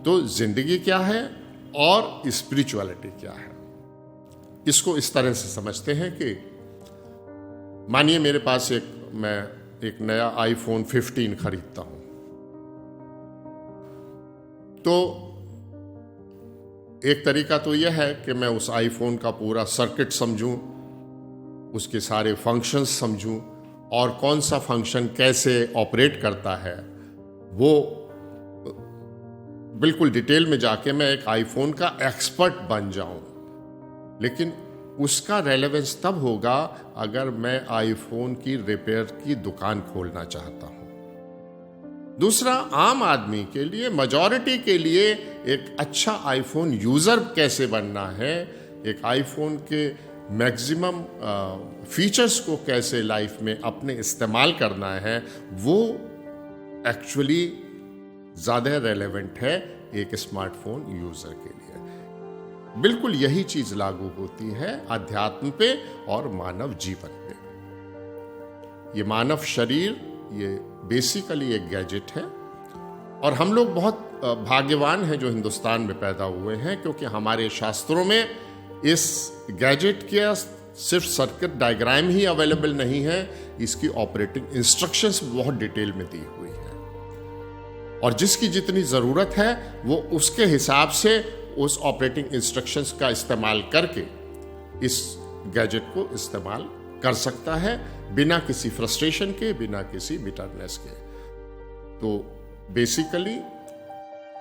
तो जिंदगी क्या है और स्पिरिचुअलिटी क्या है, इसको इस तरह से समझते हैं कि मानिए मेरे पास मैं एक नया आईफोन 15 खरीदता हूं, तो एक तरीका तो यह है कि मैं उस आईफोन का पूरा सर्किट समझूं, उसके सारे फंक्शंस समझूं और कौन सा फंक्शन कैसे ऑपरेट करता है वो बिल्कुल डिटेल में जाके मैं एक आईफोन का एक्सपर्ट बन जाऊं। लेकिन उसका रेलेवेंस तब होगा अगर मैं आईफोन की रिपेयर की दुकान खोलना चाहता हूं। दूसरा, आम आदमी के लिए, मेजॉरिटी के लिए एक अच्छा आईफोन यूजर कैसे बनना है, एक आईफोन के मैक्सिमम फीचर्स को कैसे लाइफ में अपने इस्तेमाल करना है, वो एक्चुअली ज़्यादा रेलेवेंट है एक स्मार्टफोन यूज़र के लिए। बिल्कुल यही चीज़ लागू होती है अध्यात्म पे और मानव जीवन पे। ये मानव शरीर, ये बेसिकली एक गैजेट है और हम लोग बहुत भाग्यवान हैं जो हिंदुस्तान में पैदा हुए हैं, क्योंकि हमारे शास्त्रों में इस गैजेट के सिर्फ सर्किट डायग्राम ही अवेलेबल नहीं है, इसकी ऑपरेटिंग इंस्ट्रक्शंस बहुत डिटेल में दी हुई है और जिसकी जितनी ज़रूरत है वो उसके हिसाब से उस ऑपरेटिंग इंस्ट्रक्शंस का इस्तेमाल करके इस गैजेट को इस्तेमाल कर सकता है बिना किसी फ्रस्ट्रेशन के, बिना किसी बिटरनेस के। तो basically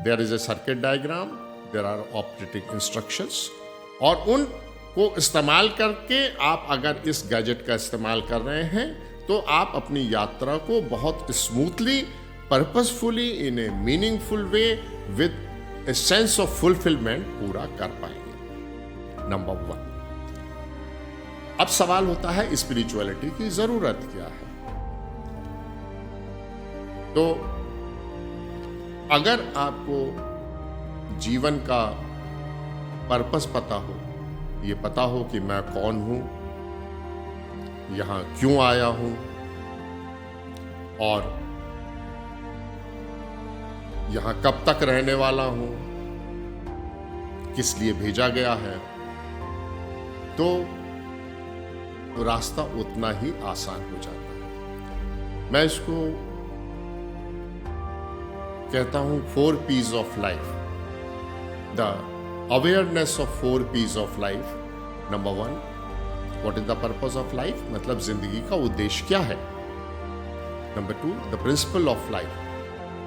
there is a circuit diagram, there are operating instructions और उनको इस्तेमाल करके आप अगर इस गैजेट का इस्तेमाल कर रहे हैं तो आप अपनी यात्रा को बहुत smoothly, purposefully, in A meaningful way, with a sense of fulfilment पूरा कर पाएंगे। नंबर 1। अब सवाल होता है स्पिरिचुअलिटी की जरूरत क्या है। तो अगर आपको जीवन का पर्पस पता हो, ये पता हो कि मैं कौन हूं, यहां क्यों आया हूं और यहां कब तक रहने वाला हूं, किस लिए भेजा गया है, तो रास्ता उतना ही आसान हो जाता है। मैं इसको कहता हूं 4 P's of life, the awareness of 4 P's of life. Number 1, what is the purpose of life, मतलब जिंदगी का उद्देश्य क्या है। Number 2, the principle of life,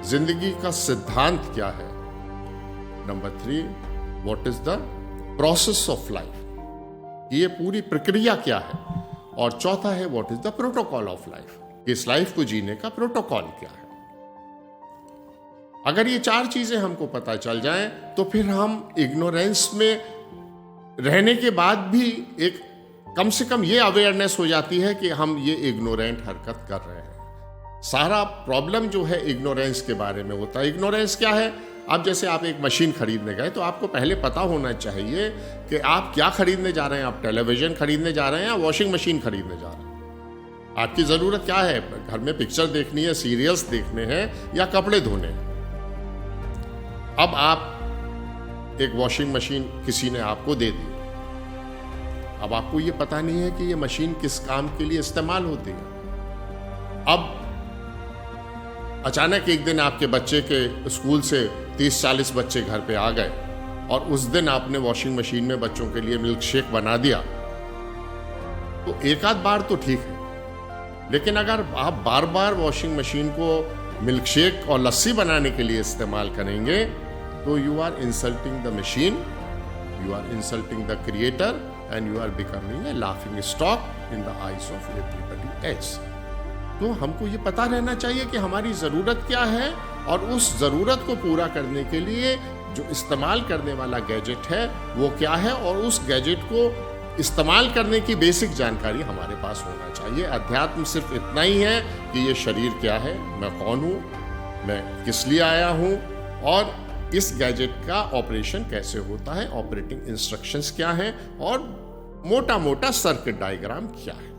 जिंदगी का सिद्धांत क्या है। Number 3, what is the process of life, ये पूरी प्रक्रिया क्या है। और चौथा है what is the protocol of life, इस लाइफ को जीने का प्रोटोकॉल क्या है। अगर ये 4 चीजें हमको पता चल जाएं तो फिर हम इग्नोरेंस में रहने के बाद भी एक कम से कम ये अवेयरनेस हो जाती है कि हम ये इग्नोरेंट हरकत कर रहे हैं। सारा प्रॉब्लम जो है इग्नोरेंस के बारे में होता है। इग्नोरेंस क्या है, अब जैसे आप एक मशीन खरीदने गए तो आपको पहले पता होना चाहिए कि आप क्या खरीदने जा रहे हैं। आप टेलीविजन खरीदने जा रहे हैं या वॉशिंग मशीन खरीदने जा रहे हैं। आपकी ज़रूरत क्या है, घर में पिक्चर देखनी है, सीरियल्स देखने हैं या कपड़े धोने हैं। अब आप एक वॉशिंग मशीन किसी ने आपको दे दी, अब आपको ये पता नहीं है कि ये मशीन किस काम के लिए इस्तेमाल होती है। अब अचानक एक दिन आपके बच्चे के स्कूल से 30-40 बच्चे घर पे आ गए और उस दिन आपने वॉशिंग मशीन में बच्चों के लिए मिल्क शेक बना दिया, तो एक आध बार तो ठीक है, लेकिन अगर आप बार बार वॉशिंग मशीन को मिल्क शेक और लस्सी बनाने के लिए इस्तेमाल करेंगे तो you are insulting the machine, you are insulting the creator and you are becoming a laughing stock in the eyes of everybody else. तो हमको ये पता रहना चाहिए कि हमारी ज़रूरत क्या है और उस ज़रूरत को पूरा करने के लिए जो इस्तेमाल करने वाला गैजेट है वो क्या है, और उस गैजेट को इस्तेमाल करने की बेसिक जानकारी हमारे पास होना चाहिए। अध्यात्म सिर्फ इतना ही है कि ये शरीर क्या है, मैं कौन हूँ, मैं किस लिए आया हूँ और इस गैजेट का ऑपरेशन कैसे होता है, ऑपरेटिंग इंस्ट्रक्शंस क्या हैं और मोटा मोटा सर्किट डायग्राम क्या है।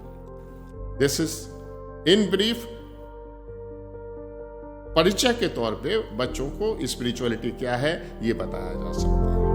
दिस इज इन ब्रीफ परिचय के तौर पे बच्चों को स्पिरिचुअलिटी क्या है ये बताया जा सकता है।